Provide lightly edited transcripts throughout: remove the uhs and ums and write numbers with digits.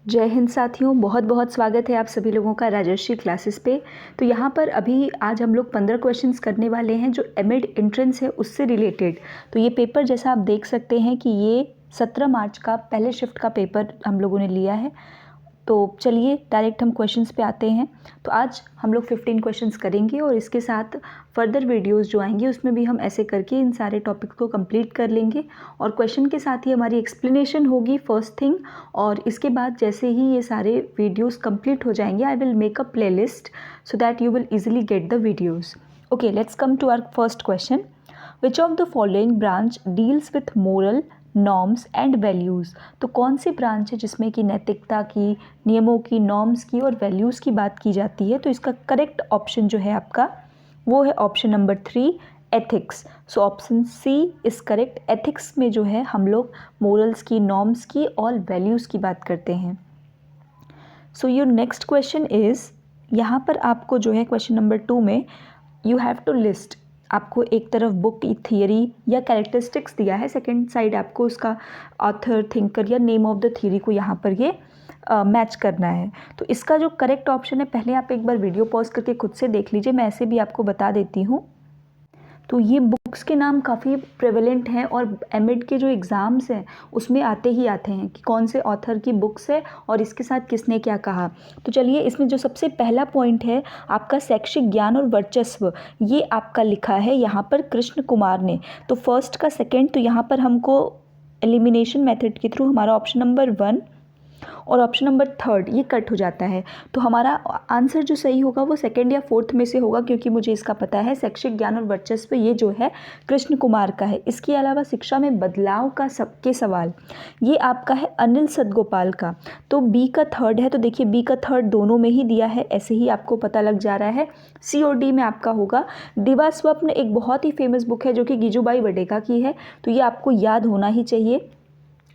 जय हिंद साथियों, बहुत बहुत स्वागत है आप सभी लोगों का राजर्षि क्लासेस पे। तो यहाँ पर अभी आज हम लोग 15 क्वेश्चंस करने वाले हैं जो एमिड एंट्रेंस है उससे रिलेटेड। तो ये पेपर जैसा आप देख सकते हैं कि ये 17 मार्च का पहले शिफ्ट का पेपर हम लोगों ने लिया है। तो चलिए डायरेक्ट हम क्वेश्चंस पे आते हैं। तो आज हम लोग 15 क्वेश्चंस करेंगे और इसके साथ फर्दर वीडियोस जो आएंगे उसमें भी हम ऐसे करके इन सारे टॉपिक को कंप्लीट कर लेंगे और क्वेश्चन के साथ ही हमारी एक्सप्लेनेशन होगी फर्स्ट थिंग। और इसके बाद जैसे ही ये सारे वीडियोस कंप्लीट हो जाएंगे I will make a playlist so that you will easily get the videos. Okay, let's come to our first question. Which of the following branch deals with moral norms and values. तो कौन सी branch है जिसमें कि नैतिकता की, नियमों की, norms की और वैल्यूज़ की बात की जाती है। तो इसका करेक्ट ऑप्शन जो है आपका वो है option number 3, ethics. So option C is correct. Ethics में जो है हम लोग मोरल्स की, नॉर्म्स की और वैल्यूज़ की बात करते हैं। So your next question is, यहाँ पर आपको जो है क्वेश्चन नंबर 2 में यू हैव टू लिस्ट, आपको एक तरफ बुक की थियरी या कैरेक्टरिस्टिक्स दिया है, सेकंड साइड आपको उसका ऑथर, थिंकर या नेम ऑफ द थियरी को यहाँ पर ये मैच करना है। तो इसका जो करेक्ट ऑप्शन है, पहले आप एक बार वीडियो पॉज करके खुद से देख लीजिए, मैं ऐसे भी आपको बता देती हूँ। तो ये बुक्स के नाम काफ़ी प्रेवलेंट हैं और एमिड के जो एग्ज़ाम्स हैं उसमें आते ही आते हैं कि कौन से ऑथर की बुक्स है और इसके साथ किसने क्या कहा। तो चलिए, इसमें जो सबसे पहला पॉइंट है आपका शैक्षिक ज्ञान और वर्चस्व, ये आपका लिखा है यहाँ पर कृष्ण कुमार ने। तो फर्स्ट का सेकंड, तो यहाँ पर हमको एलिमिनेशन मेथड के थ्रू हमारा ऑप्शन नंबर 1 और ऑप्शन नंबर 3 ये कट हो जाता है। तो हमारा आंसर जो सही होगा वो सेकंड या फोर्थ में से होगा, क्योंकि मुझे इसका पता है शैक्षिक ज्ञान और वर्चस्व ये जो है कृष्ण कुमार का है। इसके अलावा शिक्षा में बदलाव का सबके सवाल, ये आपका है अनिल सदगोपाल का। तो बी का 3 है, तो देखिए बी का 3 दोनों में ही दिया है, ऐसे ही आपको पता लग जा रहा है। सी और डी में आपका होगा दिवा स्वप्न, एक बहुत ही फेमस बुक है जो कि गिजुबाई बडेका की है, तो ये आपको याद होना ही चाहिए।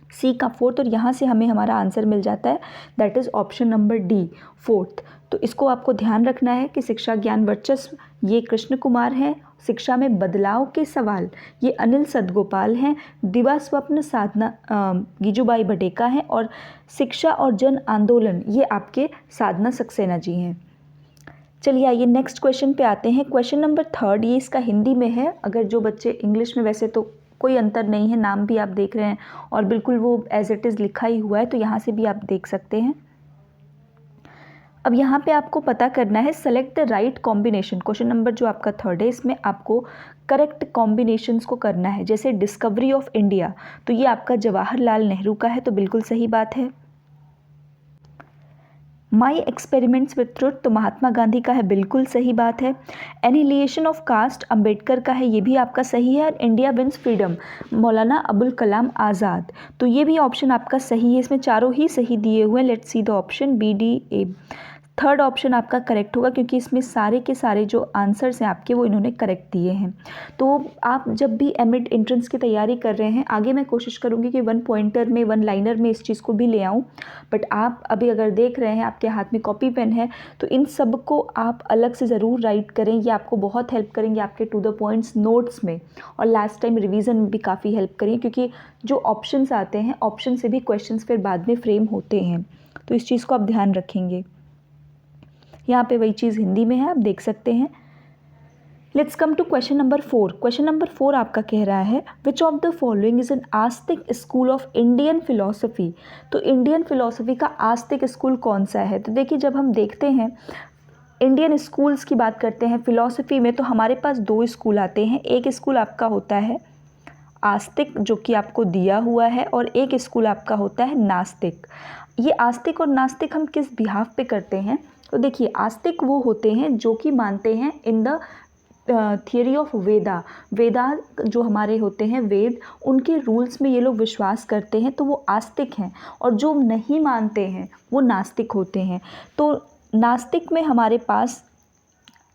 सी का 4, और यहाँ से हमें हमारा आंसर मिल जाता है, that is option number D, 4। तो इसको आपको ध्यान रखना है कि शिक्षा ज्ञान वर्चस्व ये कृष्ण कुमार हैं, शिक्षा में बदलाव के सवाल ये अनिल सदगोपाल हैं, दिवा स्वप्न साधना गिजुबाई बडेका हैं और शिक्षा और जन आंदोलन ये आपके साधना सक्सेना जी हैं। चलिए आइए नेक्स्ट क्वेश्चन पे आते हैं। क्वेश्चन नंबर 3 ये इसका हिंदी में है। अगर जो बच्चे इंग्लिश में, वैसे तो कोई अंतर नहीं है, नाम भी आप देख रहे हैं और बिल्कुल वो एज इट इज़ लिखा ही हुआ है, तो यहाँ से भी आप देख सकते हैं। अब यहाँ पे आपको पता करना है select the right combination. Question number जो आपका 3 है इसमें आपको करेक्ट कॉम्बिनेशंस को करना है। जैसे डिस्कवरी ऑफ इंडिया, तो ये आपका जवाहरलाल नेहरू का है, तो बिल्कुल सही बात है। माई एक्सपेरिमेंट्स विथ ट्रुथ, तो महात्मा गांधी का है, बिल्कुल सही बात है। एनिहिलेशन ऑफ कास्ट, अंबेडकर का है, ये भी आपका सही है। India wins freedom, Maulana Abul Kalam Azad, तो ये भी ऑप्शन आपका सही है। इसमें चारों ही सही दिए हुए हैं। Let's see the option B D A. 3rd option आपका करेक्ट होगा, क्योंकि इसमें सारे के सारे जो आंसर्स हैं आपके वो इन्होंने करेक्ट दिए हैं। तो आप जब भी एमिड एंट्रेंस की तैयारी कर रहे हैं, आगे मैं कोशिश करूँगी कि 1 पॉइंटर में, 1 लाइनर में इस चीज़ को भी ले आऊँ, बट आप अभी अगर देख रहे हैं आपके हाथ में कॉपी पेन है तो इन सब को आप अलग से ज़रूर राइट करें, ये आपको बहुत हेल्प करेंगे आपके टू द पॉइंट्स नोट्स में, और लास्ट टाइम रिवीजन में भी काफ़ी हेल्प करें, क्योंकि जो ऑप्शंस आते हैं ऑप्शन से भी क्वेश्चंस फिर बाद में फ्रेम होते हैं, तो इस चीज़ को आप ध्यान रखेंगे। यहाँ पे वही चीज़ हिंदी में है, आप देख सकते हैं। Let's come to question number 4। Question number 4 आपका कह रहा है which of the following is an Astik school of Indian philosophy. तो इंडियन फिलोसफी का आस्तिक स्कूल कौन सा है। तो देखिए, जब हम देखते हैं इंडियन स्कूल्स की बात करते हैं फिलोसफी में, तो हमारे पास 2 स्कूल आते हैं। एक स्कूल आपका होता है आस्तिक जो कि आपको दिया हुआ है, और एक स्कूल आपका होता है नास्तिक। ये आस्तिक और नास्तिक हम किस बिहाफ पे करते हैं। तो देखिए, आस्तिक वो होते हैं जो कि मानते हैं इन द थियरी ऑफ वेदा जो हमारे होते हैं वेद, उनके रूल्स में ये लोग विश्वास करते हैं, तो वो आस्तिक हैं। और जो नहीं मानते हैं वो नास्तिक होते हैं। तो नास्तिक में हमारे पास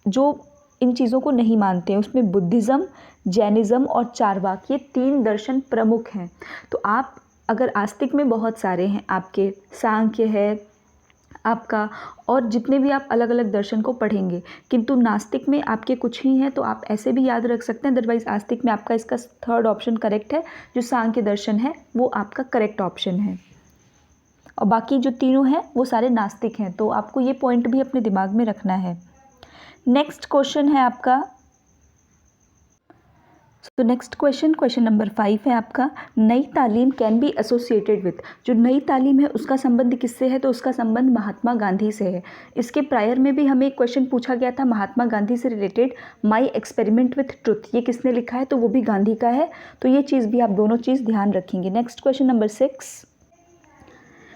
जो इन चीज़ों को नहीं मानते हैं उसमें बुद्धिज़्म, जैनिज़्म और चारवाक, ये 3 दर्शन प्रमुख हैं। तो आप अगर आस्तिक में बहुत सारे हैं, आपके सांख्य है आपका, और जितने भी आप अलग अलग दर्शन को पढ़ेंगे, किंतु नास्तिक में आपके कुछ ही हैं, तो आप ऐसे भी याद रख सकते हैं। अदरवाइज आस्तिक में आपका इसका 3rd ऑप्शन करेक्ट है, जो सांख्य दर्शन है वो आपका करेक्ट ऑप्शन है। और बाकी जो तीनों हैं वो सारे नास्तिक हैं। तो आपको ये पॉइंट भी अपने दिमाग में रखना है। नेक्स्ट क्वेश्चन है आपका, तो नेक्स्ट क्वेश्चन नंबर 5 है आपका, नई तालीम कैन बी एसोसिएटेड विथ। जो नई तालीम है उसका संबंध किससे है, तो उसका संबंध महात्मा गांधी से है। इसके प्रायर में भी हमें एक क्वेश्चन पूछा गया था महात्मा गांधी से related, my experiment with truth, ये किसने लिखा है, तो वो भी गांधी का है। तो ये चीज़ भी आप दोनों चीज़ ध्यान रखेंगे। Next question number 6।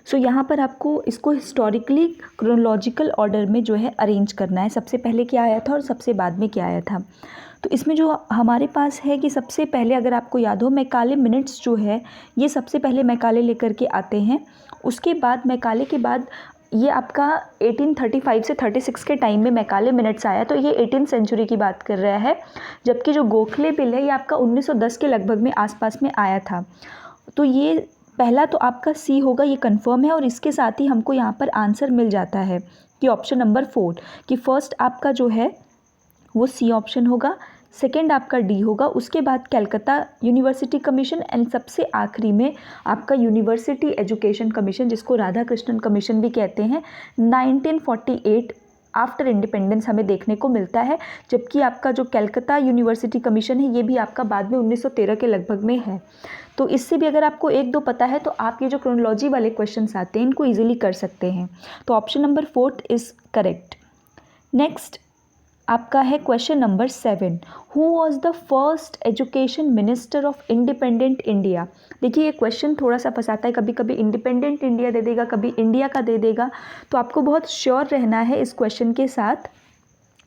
सो यहाँ पर आपको इसको हिस्टोरिकली क्रोनोलॉजिकल ऑर्डर में जो है अरेंज करना है, सबसे पहले क्या आया था और सबसे बाद में क्या आया था। तो इसमें जो हमारे पास है कि सबसे पहले अगर आपको याद हो मैकाले मिनट्स जो है ये सबसे पहले मैकाले लेकर के आते हैं। उसके बाद मैकाले के बाद ये आपका 1835 से 36 के टाइम में मैकाले मिनट्स आया, तो ये 18th सेंचुरी की बात कर रहा है। जबकि जो गोखले बिल है ये आपका 1910 के लगभग में आसपास में आया था। तो ये पहला तो आपका सी होगा, ये कंफर्म है। और इसके साथ ही हमको यहाँ पर आंसर मिल जाता है कि ऑप्शन नंबर 4 कि फर्स्ट आपका जो है वो सी ऑप्शन होगा, सेकंड आपका डी होगा, उसके बाद कलकत्ता यूनिवर्सिटी कमीशन एंड सबसे आखिरी में आपका यूनिवर्सिटी एजुकेशन कमीशन, जिसको राधा कृष्णन कमीशन भी कहते हैं, 1948 आफ्टर इंडिपेंडेंस हमें देखने को मिलता है। जबकि आपका जो कलकत्ता यूनिवर्सिटी कमीशन है ये भी आपका बाद में 1913 के लगभग में है। तो इससे भी अगर आपको एक दो पता है तो आप ये जो क्रोनोलॉजी वाले क्वेश्चंस आते हैं इनको इजीली कर सकते हैं। तो option number 4 is correct. Next आपका है question number 7, who was the first education minister of independent India. देखिए ये क्वेश्चन थोड़ा सा फंसाता है, कभी कभी इंडिपेंडेंट इंडिया दे देगा, कभी इंडिया का दे देगा। तो आपको बहुत श्योर रहना है इस क्वेश्चन के साथ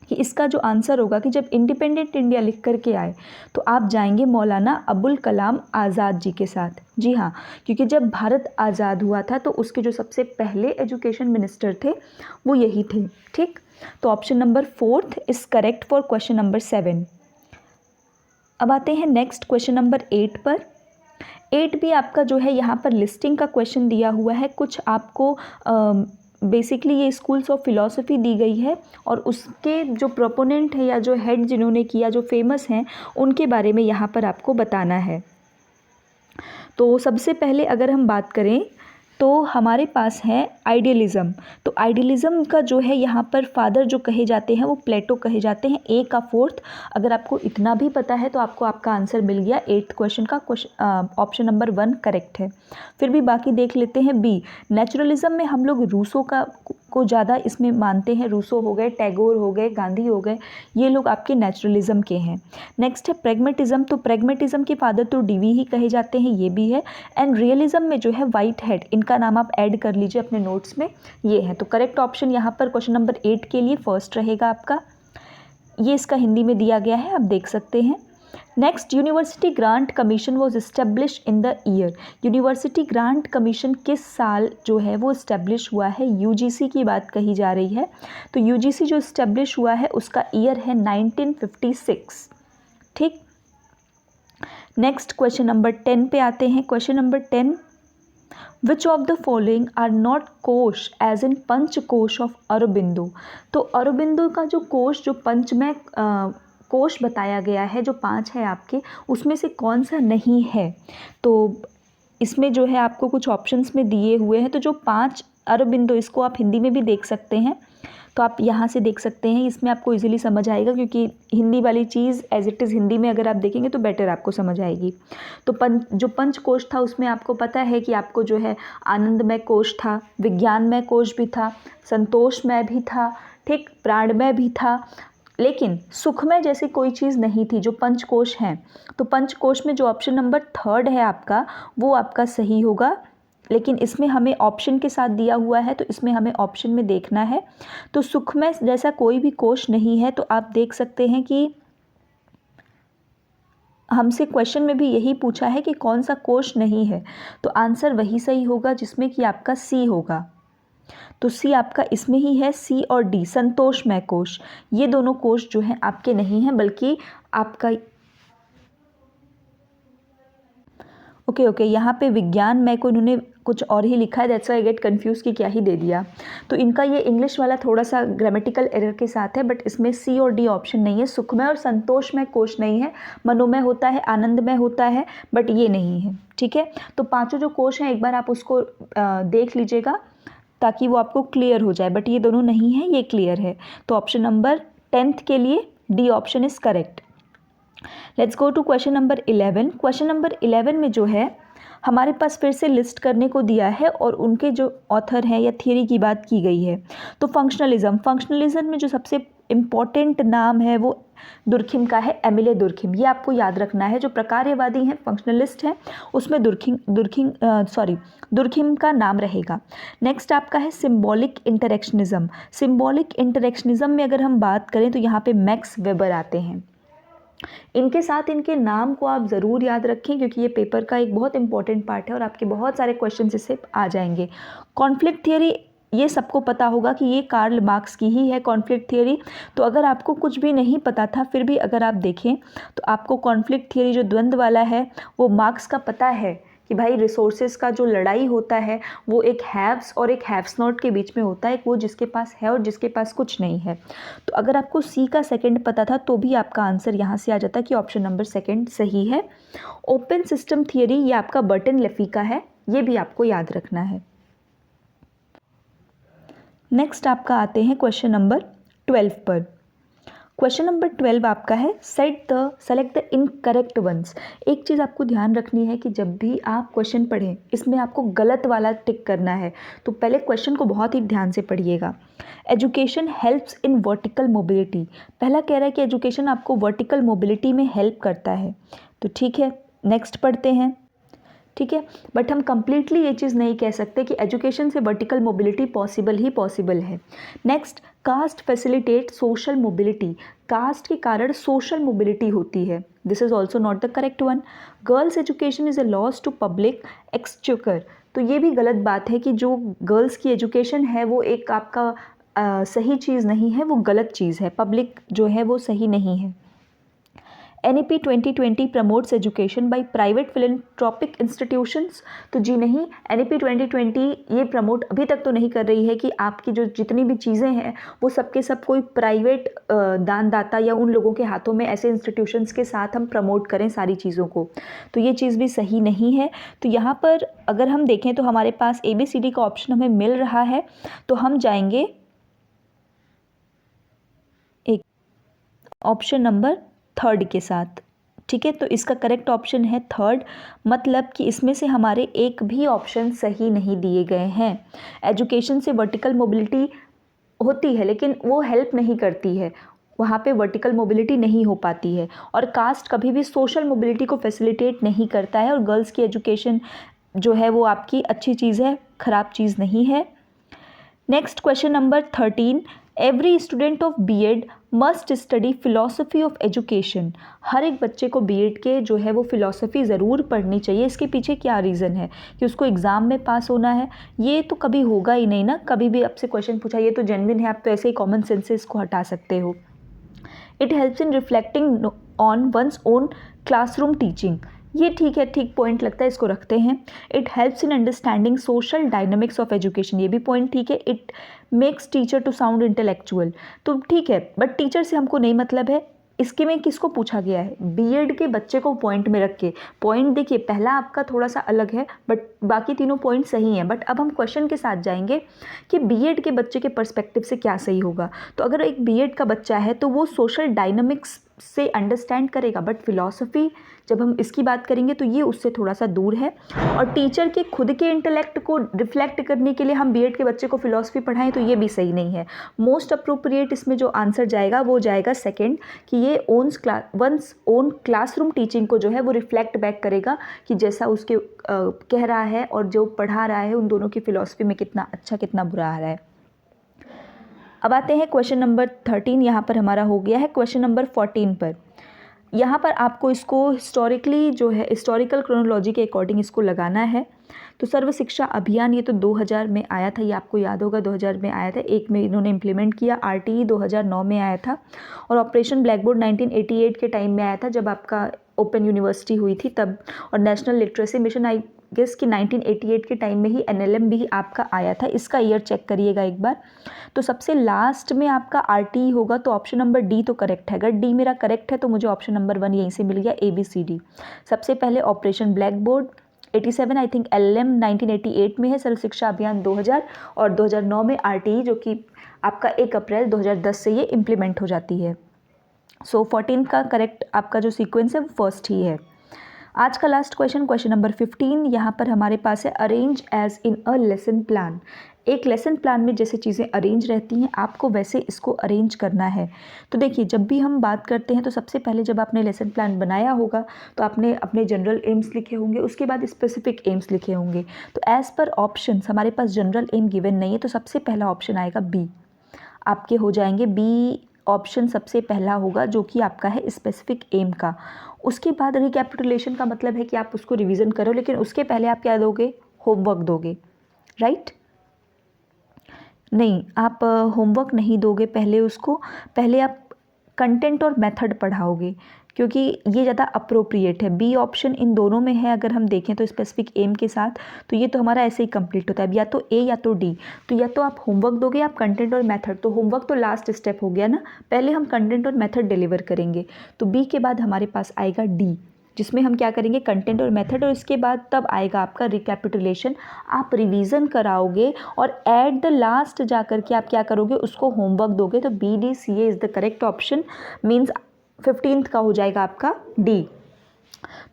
कि इसका जो आंसर होगा कि जब इंडिपेंडेंट इंडिया लिख करके आए तो आप जाएंगे मौलाना अबुल कलाम आज़ाद जी के साथ। जी हाँ, क्योंकि जब भारत आज़ाद हुआ था तो उसके जो सबसे पहले एजुकेशन मिनिस्टर थे वो यही थे। ठीक, तो option number 4 is correct for question number 7। अब आते हैं नेक्स्ट क्वेश्चन नंबर 8 पर। 8 भी आपका जो है यहाँ पर लिस्टिंग का क्वेश्चन दिया हुआ है। कुछ आपको बेसिकली ये स्कूल्स ऑफ फिलॉसफी दी गई है और उसके जो प्रोपोनेंट है या जो हेड जिन्होंने किया, जो फेमस हैं, उनके बारे में यहाँ पर आपको बताना है। तो सबसे पहले अगर हम बात करें तो हमारे पास है आइडियलिज़म। तो आइडियलिज़म का जो है यहाँ पर फादर जो कहे जाते हैं वो प्लेटो कहे जाते हैं। ए का 4th, अगर आपको इतना भी पता है तो आपको आपका आंसर मिल गया। 8th क्वेश्चन का ऑप्शन नंबर 1 करेक्ट है। फिर भी बाकी देख लेते हैं। बी, नेचुरलिज़म में हम लोग रूसो को ज़्यादा इसमें मानते हैं। रूसो हो गए, टैगोर हो गए, गांधी हो गए, ये लोग आपके नेचुरलिज़म के हैं। नेक्स्ट है प्रेगमेटिज़म। तो प्रेगमेटिज़म के फादर तो डीवी ही कहे जाते हैं, ये भी है। एंड रियलिज़म में जो है व्हाइट हेड, इनका नाम आप ऐड कर लीजिए अपने नोट्स में, ये है। तो करेक्ट ऑप्शन यहाँ पर क्वेश्चन नंबर 8 के लिए फर्स्ट रहेगा आपका। ये इसका हिंदी में दिया गया है, आप देख सकते हैं। Next, university grant commission was establish in the year. University grant commission किस साल जो है वो इस्टेब्लिश हुआ है, यूजीसी की बात कही जा रही है। तो यूजीसी जो इस्टेब्लिश हुआ है उसका ईयर है 1956। ठीक, नेक्स्ट क्वेश्चन नंबर 10 पे आते हैं। Question number 10, which of the following are not kosha as in Panchakosha of Aurobindo. तो अरबिंदो का जो कोश, जो पंचमय कोश बताया गया है, जो 5 है आपके, उसमें से कौन सा नहीं है। तो इसमें जो है आपको कुछ ऑप्शंस में दिए हुए हैं। तो जो 5 अरबिंदो, इसको आप हिंदी में भी देख सकते हैं, तो आप यहाँ से देख सकते हैं। इसमें आपको इजीली समझ आएगा क्योंकि हिंदी वाली चीज़ एज इट इज़ हिंदी में अगर आप देखेंगे तो बेटर आपको समझ आएगी। तो जो पंचकोश था उसमें आपको पता है कि आपको जो है आनंदमय कोश था, विज्ञानमय कोश भी था, संतोषमय भी था, ठीक, प्राणमय भी था, लेकिन सुखमय जैसी कोई चीज़ नहीं थी जो पंचकोश हैं। तो पंचकोश में जो ऑप्शन नंबर 3 है आपका, वो आपका सही होगा। लेकिन इसमें हमें ऑप्शन के साथ दिया हुआ है तो इसमें हमें ऑप्शन में देखना है। तो सुखमय जैसा कोई भी कोश नहीं है। तो आप देख सकते हैं कि हमसे क्वेश्चन में भी यही पूछा है कि कौन सा कोश नहीं है, तो आंसर वही सही होगा जिसमें कि आपका सी होगा। तो सी आपका इसमें ही है, सी और डी, संतोषमय कोश। ये दोनों कोश जो हैं आपके नहीं हैं, बल्कि आपका ओके यहाँ पे विज्ञान में को इन्होंने कुछ और ही लिखा है, that's why I get confuse कि क्या ही दे दिया। तो इनका ये इंग्लिश वाला थोड़ा सा ग्रामेटिकल एरर के साथ है, बट इसमें सी और डी ऑप्शन नहीं है। सुखमय और संतोषमय कोश नहीं है, मनोमय होता है, आनंदमय होता है, बट ये नहीं है। ठीक है, तो पांचों जो कोश हैं एक बार आप उसको देख लीजिएगा ताकि वो आपको क्लियर हो जाए, बट ये दोनों नहीं है, ये क्लियर है। तो ऑप्शन नंबर 10th के लिए D option is correct. Let's go to question number 11। Question number 11 में जो है हमारे पास फिर से लिस्ट करने को दिया है और उनके जो ऑथर हैं या थियरी की बात की गई है। तो फंक्शनलिज्म में जो सबसे इम्पॉर्टेंट नाम है वो दुर्खिम का है, एमिले दुर्खिम। ये आपको याद रखना है, जो प्रकार्यवादी हैं, फंक्शनलिस्ट हैं, उसमें दुर्खिम का नाम रहेगा। नेक्स्ट आपका है सिंबॉलिक इंटरेक्शनिज्म। सिंबॉलिक इंटरेक्शनिज्म में अगर हम बात करें तो यहाँ पे मैक्स वेबर आते हैं। इनके साथ इनके नाम को आप ज़रूर याद रखें क्योंकि ये पेपर का एक बहुत इंपॉर्टेंट पार्ट है और आपके बहुत सारे क्वेश्चन इससे आ जाएंगे। कॉन्फ्लिक्ट थियरी, ये सबको पता होगा कि ये कार्ल मार्क्स की ही है कॉन्फ्लिक्ट थियरी। तो अगर आपको कुछ भी नहीं पता था फिर भी अगर आप देखें तो आपको कॉन्फ्लिक्ट थियरी जो द्वंद्व वाला है वो मार्क्स का पता है कि भाई रिसोर्सेज का जो लड़ाई होता है वो एक हैव्स और एक हैव्स नॉट के बीच में होता है, एक वो जिसके पास है और जिसके पास कुछ नहीं है। तो अगर आपको सी का सेकंड पता था तो भी आपका आंसर यहाँ से आ जाता कि ऑप्शन नंबर सेकंड सही है। ओपन सिस्टम थियरी ये आपका बर्टन लेफी का है, ये भी आपको याद रखना है। नेक्स्ट आपका आते हैं क्वेश्चन नंबर 12 पर। क्वेश्चन नंबर 12 आपका है सेलेक्ट द इनकरेक्ट वंस। एक चीज़ आपको ध्यान रखनी है कि जब भी आप क्वेश्चन पढ़ें इसमें आपको गलत वाला टिक करना है। तो पहले क्वेश्चन को बहुत ही ध्यान से पढ़िएगा। Education helps in vertical mobility, पहला कह रहा है कि एजुकेशन आपको वर्टिकल मोबिलिटी में हेल्प करता है। तो ठीक है, नेक्स्ट पढ़ते हैं। ठीक है, बट हम कंप्लीटली ये चीज़ नहीं कह सकते कि एजुकेशन से वर्टिकल मोबिलिटी पॉसिबल ही पॉसिबल है। Next, caste facilitate social mobility, caste के कारण सोशल मोबिलिटी होती है, this is also not the correct one. Girls education is a loss to public exchequer, तो ये भी गलत बात है कि जो गर्ल्स की एजुकेशन है वो एक आपका सही चीज़ नहीं है, वो गलत चीज़ है, पब्लिक जो है वो सही नहीं है। NEP 2020 promotes education by private philanthropic institutions, तो जी नहीं, NEP 2020 ये प्रमोट अभी तक तो नहीं कर रही है कि आपकी जो जितनी भी चीज़ें हैं वो सबके सब कोई प्राइवेट दानदाता या उन लोगों के हाथों में ऐसे इंस्टीट्यूशंस के साथ हम प्रमोट करें सारी चीज़ों को, तो ये चीज़ भी सही नहीं है। तो यहाँ पर अगर हम देखें तो हमारे पास ABCD का ऑप्शन हमें मिल रहा है, तो हम जाएंगे एक ऑप्शन नंबर 3 के साथ। ठीक है, तो इसका करेक्ट ऑप्शन है 3, मतलब कि इसमें से हमारे एक भी ऑप्शन सही नहीं दिए गए हैं। एजुकेशन से वर्टिकल मोबिलिटी होती है लेकिन वो हेल्प नहीं करती है, वहाँ पे वर्टिकल मोबिलिटी नहीं हो पाती है। और कास्ट कभी भी सोशल मोबिलिटी को फैसिलिटेट नहीं करता है। और गर्ल्स की एजुकेशन जो है वो आपकी अच्छी चीज़ है, ख़राब चीज़ नहीं है। Next question number 13, every student of BEd must study philosophy of education, हर एक बच्चे को बीएड के जो है वो फिलॉसफी ज़रूर पढ़नी चाहिए। इसके पीछे क्या रीज़न है कि उसको एग्ज़ाम में पास होना है? ये तो कभी होगा ही नहीं ना, कभी भी आपसे क्वेश्चन पूछा ये तो जेन्युइन है, आप तो ऐसे ही कॉमन सेंस से इसको हटा सकते हो। It helps in reflecting on one's own classroom teaching, ये ठीक है, ठीक पॉइंट लगता है, इसको रखते हैं। It helps in understanding social dynamics of education, ये भी पॉइंट ठीक है। It makes teacher to sound intellectual, तो ठीक है, बट टीचर से हमको नहीं मतलब है। इसके में किसको पूछा गया है? बीएड के बच्चे को पॉइंट में रख के। पॉइंट देखिए, पहला आपका थोड़ा सा अलग है बट बाकी तीनों पॉइंट सही हैं। बट अब हम क्वेश्चन के साथ जाएंगे कि बीएड के बच्चे के पर्सपेक्टिव से क्या सही होगा। तो अगर एक बीएड का बच्चा है तो वो सोशल डायनामिक्स से अंडरस्टैंड करेगा, बट फिलॉसफी जब हम इसकी बात करेंगे तो ये उससे थोड़ा सा दूर है। और टीचर के खुद के इंटेलेक्ट को रिफ्लेक्ट करने के लिए हम बीएड के बच्चे को फिलॉसफी पढ़ाएं तो ये भी सही नहीं है। मोस्ट अप्रोप्रिएट इसमें जो आंसर जाएगा वो जाएगा सेकंड, कि ये वंस ओन क्लासरूम टीचिंग को जो है वो रिफ्लेक्ट बैक करेगा कि जैसा उसके कह रहा है और जो पढ़ा रहा है उन दोनों की फिलॉसफी में कितना अच्छा कितना बुरा आ रहा है। अब आते हैं क्वेश्चन नंबर 13, यहाँ पर हमारा हो गया है। क्वेश्चन नंबर 14 पर, यहाँ पर आपको इसको हिस्टोरिकली जो है हिस्टोरिकल क्रोनोलॉजी के अकॉर्डिंग इसको लगाना है। तो सर्व शिक्षा अभियान ये तो 2000 में आया था, ये आपको याद होगा 2000 में आया था, एक में इन्होंने इम्प्लीमेंट किया। RTE 2009 में आया था और ऑपरेशन ब्लैक बोर्ड 1988 के टाइम में आया था जब आपका ओपन यूनिवर्सिटी हुई थी तब। और national literacy mission I guess कि 1988 के टाइम में ही NLM भी आपका आया था, इसका ईयर चेक करिएगा एक बार। तो सबसे लास्ट में आपका RTE होगा, तो ऑप्शन नंबर डी तो करेक्ट है। अगर डी मेरा करेक्ट है तो मुझे ऑप्शन नंबर 1 यहीं से मिल गया, ABCD। सबसे पहले operation black board 87 I think, LM 1988 में है, सर्व शिक्षा अभियान 2000 और 2009 में RTE जो कि आपका 1 अप्रैल 2010 से ये इम्प्लीमेंट हो जाती है। सो 14 का करेक्ट आपका जो सीक्वेंस है वो फर्स्ट ही है। आज का लास्ट क्वेश्चन, क्वेश्चन नंबर 15, यहाँ पर हमारे पास है arrange as in a lesson plan. एक लेसन प्लान में जैसे चीज़ें अरेंज रहती हैं आपको वैसे इसको अरेंज करना है। तो देखिए जब भी हम बात करते हैं तो सबसे पहले जब आपने लेसन प्लान बनाया होगा तो आपने अपने जनरल एम्स लिखे होंगे, उसके बाद स्पेसिफिक एम्स लिखे होंगे। तो एज़ पर ऑप्शन हमारे पास जनरल एम गिवन नहीं है, तो सबसे पहला ऑप्शन आएगा बी, आपके हो जाएंगे बी ऑप्शन सबसे पहला होगा जो कि आपका है स्पेसिफिक एम का। उसके बाद रिकैपिटुलेशन का मतलब है कि आप उसको रिवीजन करो, लेकिन उसके पहले आप क्या दोगे, होमवर्क दोगे, राइट? नहीं, आप होमवर्क नहीं दोगे पहले उसको, पहले आप कंटेंट और मेथड पढ़ाओगे क्योंकि ये ज़्यादा अप्रोप्रिएट है। बी ऑप्शन इन दोनों में है, अगर हम देखें तो स्पेसिफिक एम के साथ, तो ये तो हमारा ऐसे ही कंप्लीट होता है, या तो ए या तो डी। तो या तो आप होमवर्क दोगे, आप कंटेंट और मेथड। तो होमवर्क तो लास्ट स्टेप हो गया ना, पहले हम कंटेंट और मेथड डिलीवर करेंगे। तो बी के बाद हमारे पास आएगा डी, जिसमें हम क्या करेंगे, कंटेंट और मेथड, और इसके बाद तब आएगा आपका रिकैपिटुलेशन। आप रिवीजन कराओगे और एट द लास्ट जा कर के आप क्या करोगे, उसको होमवर्क दोगे। तो BDCA is the correct option, means 15th का हो जाएगा आपका डी।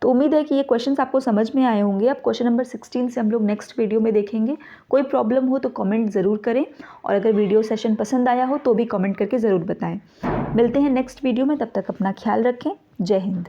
तो उम्मीद है कि ये क्वेश्चंस आपको समझ में आए होंगे। अब क्वेश्चन नंबर 16 से हम लोग नेक्स्ट वीडियो में देखेंगे। कोई प्रॉब्लम हो तो कमेंट ज़रूर करें, और अगर वीडियो सेशन पसंद आया हो तो भी कमेंट करके ज़रूर बताएं। मिलते हैं नेक्स्ट वीडियो में, तब तक अपना ख्याल रखें। जय हिंद।